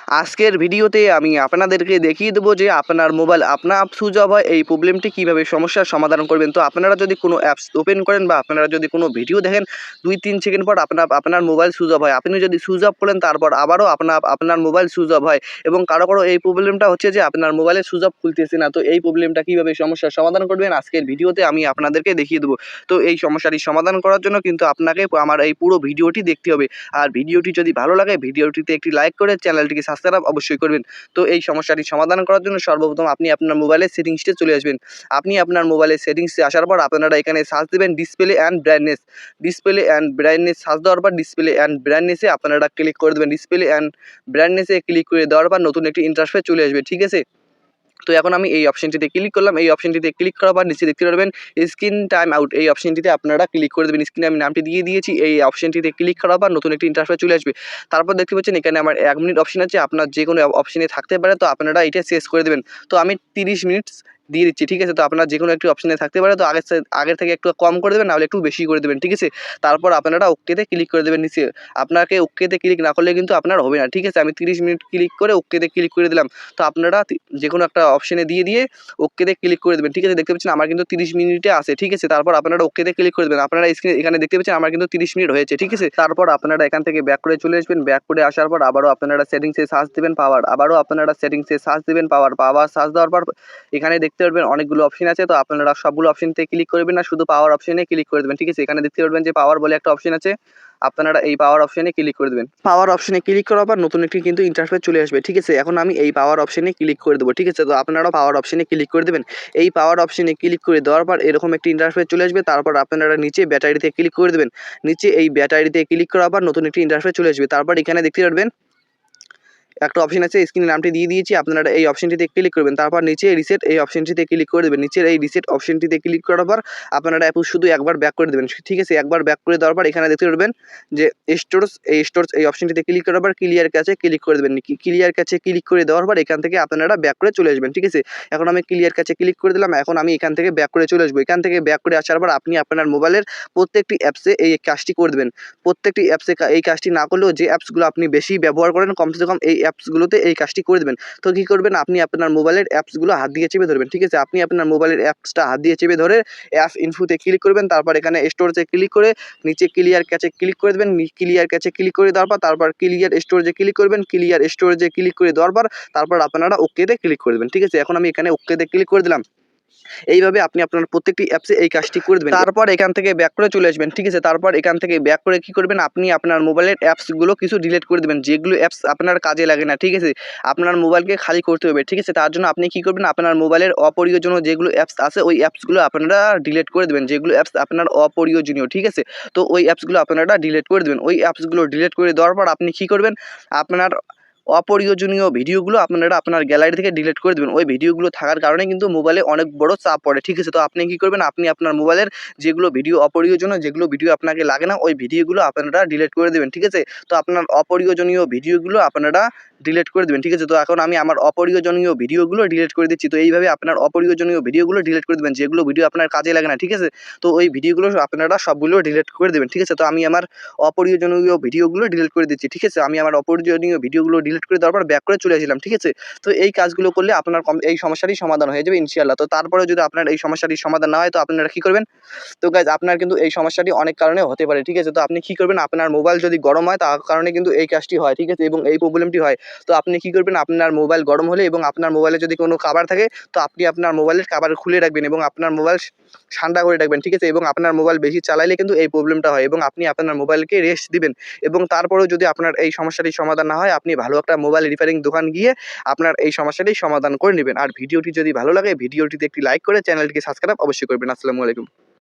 আজকের ভিডিওতে আমি আপনাদেরকে দেখিয়ে দেবো যে আপনার মোবাইল আপনার সুইচ অফ হয় এই প্রবলেমটি কীভাবে সমস্যার সমাধান করবেন। তো আপনারা যদি কোনো অ্যাপস ওপেন করেন বা আপনারা যদি কোনো ভিডিও দেখেন 2-3 সেকেন্ড পর আপনার মোবাইল সুইচ অফ হয়। আপনি যদি সুইচ অফ করেন তারপর আবারও আপনার মোবাইল সুইচ অফ হয় এবং কারো এই প্রবলেমটা হচ্ছে যে আপনার মোবাইলে সুইচ অফ খুলতেছে না। তো এই প্রবলেমটা কীভাবে সমস্যার সমাধান করবেন আজকের ভিডিওতে আমি আপনাদেরকে দেখিয়ে দেবো। তো এই সমস্যাটি সমাধান করার জন্য কিন্তু আপনাকে আমার এই পুরো ভিডিওটি দেখতে হবে। আর ভিডিওটি যদি ভালো লাগে ভিডিওটিতে একটি লাইক করে চ্যানেলটিকে সাবস্ক্রাইব অবশ্যই করবেন। তো এই সমস্যাটি সমাধান করার জন্য সর্বপ্রথম আপনি আপনার মোবাইলের সেটিংসে চলে আসবেন। আপনি আপনার মোবাইলের সেটিংসে আসার পর আপনারা এখানে সার্চ দেবেন display and brightness. Display and brightness search দেওয়ার পর ডিসপ্লে অ্যান্ড ব্রাইটনেসে আপনারা ক্লিক করে দেবেন। ডিসপ্লে অ্যান্ড ব্রাইটনেসে ক্লিক করে দেওয়ার পর নতুন একটি ইন্টারফেস চলে আসবে, ঠিক আছে। তো এখন আমি এই অপশনটিতে ক্লিক করলাম। এই অপশনটিতে ক্লিক করার পর নিচে দেখতে পারবেন স্ক্রিন টাইম আউট, এই অপশনটিতে আপনারা ক্লিক করে দেবেন। স্ক্রিনে আমি নামটি দিয়ে দিয়েছি। এই অপশনটিতে ক্লিক করার পর নতুন একটি ইন্টারফেস চলে আসবে। তারপর দেখতে পাচ্ছেন এখানে আমার 1 মিনিট অপশন আছে, আপনার যে কোনো অপশনে থাকতে পারে। তো আপনারা এটা শেষ করে দেবেন। তো আমি 30 মিনিট দিয়ে দিচ্ছি, ঠিক আছে। তো আপনার যে কোনো একটি অপশনে থাকতে পারে, তো আগের থেকে একটু কম করে দেবেন, নাহলে একটু বেশি করে দেবেন, ঠিক আছে। তারপর আপনারা ওকেতে ক্লিক করে দেবেন নিচে। আপনাকে ওকেতে ক্লিক না করলে কিন্তু আপনার হবে না, ঠিক আছে। আমি 30 মিনিট ক্লিক করে ওকেতে ক্লিক করে দিলাম। তো আপনারা যে কোনো একটা অপশনে দিয়ে ওকেতে ক্লিক করে দেবেন, ঠিক আছে। দেখতে পাচ্ছেন আমার কিন্তু 30 মিনিটে আছে, ঠিক আছে। তারপর আপনারা ওকেতে ক্লিক করে দেবেন। আপনারা এখানে দেখতে পাচ্ছেন আমার কিন্তু 30 মিনিট হয়েছে, ঠিক আছে। তারপর আপনারা এখান থেকে ব্যাক করে চলে আসবেন। ব্যাক করে আসার পর আবারও আপনারা সেটিংসে সার্চ দেবেন পাওয়ার। আবারও আপনারা সেটিংসে সার্চ দেবেন পাওয়ার। সার্চ দেওয়ার পর এখানে দেখতে পারবেন অনেকগুলো অপশন আছে। তো আপনারা সবগুলো অপশনতে ক্লিক করবেন না, শুধু পাওয়ার অপশনে ক্লিক করে দেবেন, ঠিক আছে। এখানে দেখতে পারবেন যে পাওয়ার বলে একটা অপশন আছে, আপনারা এই পাওয়ার অপশনে ক্লিক করে দেবেন। পাওয়ার অপশনে ক্লিক করার পর নতুন একটি কিন্তু ইন্টারফেস চলে আসবে, ঠিক আছে। এখন আমি এই পাওয়ার অপশনে ক্লিক করে দেবো, ঠিক আছে। তো আপনারা পাওয়ার অপশনে ক্লিক করে দেবেন। এই পাওয়ার অপশনে ক্লিক করে দেওয়ার পর এরকম একটি ইন্টারফেস চলে আসবে। তারপর আপনারা নিচে ব্যাটারিতে ক্লিক করে দেবেন। নিচে এই ব্যাটারিতে ক্লিক করার পর নতুন একটি ইন্টারফেস চলে আসবে। তারপর এখানে দেখতে পারবেন একটা অপশন আছে, স্ক্রিনে নামটি দিয়ে দিয়েছি, আপনারা এই অপশনটিতে ক্লিক করবেন। তারপর নিচে রিসেট এই অপশনটিতে ক্লিক করে দেবেন। নিচের এই রিসেট অপশনটিতে ক্লিক করার পর আপনারা শুধু একবার ব্যাক করে দেবেন, ঠিক আছে। একবার ব্যাক করে দেওয়ার পর এখানে দেখতে পারবেন যে স্টোরেজ এই অপশনটিতে ক্লিক করার পর ক্লিয়ার ক্যাচে ক্লিক করে দেবেন। ক্লিয়ার ক্যাচে ক্লিক করে দেওয়ার পর এখান থেকে আপনারা ব্যাক করে চলে আসবেন, ঠিক আছে। এখন আমি ক্লিয়ার ক্যাচে ক্লিক করে দিলাম। এখন আমি এখান থেকে ব্যাক করে চলে আসবো। এখান থেকে ব্যাক করে আসার পর আপনি আপনার মোবাইলের প্রত্যেকটি অ্যাপসে এই কাজটি করে দেবেন। প্রত্যেকটি অ্যাপসে এই কাজটি না করলেও যে অ্যাপসগুলো আপনি বেশি ব্যবহার করেন কমসে কম এই অ্যাপসগুলোতে এই কাজটি করে দেবেন। তো কী করবেন, আপনি আপনার মোবাইলের অ্যাপসগুলো হাত দিয়ে চেপে ধরবেন, ঠিক আছে। আপনি আপনার মোবাইলের অ্যাপসটা হাত দিয়ে চেপে ধরে অ্যাপ ইনফোতে ক্লিক করবেন। তারপর এখানে স্টোরেজে ক্লিক করে নিচে ক্লিয়ার ক্যাচে ক্লিক করে দেবেন। ক্লিয়ার ক্যাচে ক্লিক করে দেওয়ার পর তারপর ক্লিয়ার স্টোরেজে ক্লিক করবেন। ক্লিয়ার স্টোরেজে ক্লিক করে দেওয়ার পর তারপর আপনারা ওকেতে ক্লিক করে দেবেন, ঠিক আছে। এখন আমি এখানে ওকেতে ক্লিক করে দিলাম। এইভাবে আপনি আপনার প্রত্যেকটি অ্যাপসে এই কাজটি করে দেবেন। তারপর এখান থেকে ব্যাক করে চলে আসবেন, ঠিক আছে। তারপর এখান থেকে ব্যাক করে কী করবেন, আপনি আপনার মোবাইলের অ্যাপসগুলো কিছু ডিলিট করে দেবেন, যেগুলো অ্যাপস আপনার কাজে লাগে না, ঠিক আছে। আপনার মোবাইলকে খালি করতে হবে, ঠিক আছে। তার জন্য আপনি কী করবেন, আপনার মোবাইলের অপ্রয়োজনীয় যেগুলো অ্যাপস আছে ওই অ্যাপসগুলো আপনারা ডিলিট করে দেবেন, যেগুলো অ্যাপস আপনার অপ্রয়োজনীয়, ঠিক আছে। তো ওই অ্যাপসগুলো আপনারা ডিলিট করে দেবেন। ওই অ্যাপসগুলো ডিলিট করে দেওয়ার পর আপনি কী করবেন, আপনার অপ্রয়োজনীয় ভিডিওগুলো আপনারা আপনার গ্যালারি থেকে ডিলিট করে দেবেন। ওই ভিডিওগুলো থাকার কারণে কিন্তু মোবাইলে অনেক বড় চাপ পড়ে, ঠিক আছে। তো আপনি কী করবেন, আপনি আপনার মোবাইলের যেগুলো ভিডিও অপ্রয়োজনীয়, যেগুলো ভিডিও আপনাকে লাগে না ওই ভিডিওগুলো আপনারা ডিলিট করে দেবেন, ঠিক আছে। তো আপনার অপ্রয়োজনীয় ভিডিওগুলো আপনারা ডিলিট করে দেবেন, ঠিক আছে। তো এখন আমি আমার অপ্রয়োজনীয় ভিডিওগুলো ডিলিট করে দিচ্ছি। তো এইভাবে আপনার অপ্রয়োজনীয় ভিডিওগুলো ডিলিট করে দেবেন, যেগুলো ভিডিও আপনার কাজে লাগে না, ঠিক আছে। তো ওই ভিডিওগুলো আপনারা সবগুলো ডিলিট করে দেবেন, ঠিক আছে। তো আমি আমার অপ্রয়োজনীয় ভিডিওগুলো ডিলিট করে দিচ্ছি, ঠিক আছে। আমি আমার অপ্রয়োজনীয় ভিডিওগুলো ডিলিট করে দেওয়ার পর ব্যাক করে চলে আসলাম, ঠিক আছে। তো এই কাজগুলো করলে আপনার এই সমস্যারই সমাধান হয়ে যাবে ইনশাআল্লাহ। তো তারপরে যদি আপনার এই সমস্যাটির সমাধান না হয় তো আপনারা কী করবেন, তো গাইজ আপনার কিন্তু এই সমস্যাটি অনেক কারণে হতে পারে, ঠিক আছে। তো আপনি কী করবেন, আপনার মোবাইল যদি গরম হয় তার কারণে কিন্তু এই কাজটি হয়, ঠিক আছে, এবং এই প্রবলেমটি হয়। তো আপনি কী করবেন, আপনার মোবাইল গরম হলে এবং আপনার মোবাইলে যদি কোনো কভার থাকে তো আপনি আপনার মোবাইলের কভার খুলে রাখবেন এবং আপনার মোবাইল ঠান্ডা করে রাখবেন, ঠিক আছে। এবং আপনার মোবাইল বেশি চালাইলে কিন্তু এই প্রবলেমটা হয় এবং আপনি আপনার মোবাইলকে রেস্ট দিবেন। এবং তারপরেও যদি আপনার এই সমস্যাটির সমাধান না হয় আপনি ভালো একটা মোবাইল রিপেয়ারিং দোকান গিয়ে আপনার এই সমস্যাটি সমাধান করে নেবেন। আর ভিডিওটি যদি ভালো লাগে ভিডিওটিতে একটি লাইক করে চ্যানেলটিকে সাবস্ক্রাইব অবশ্যই করবেন। আসসালামু আলাইকুম।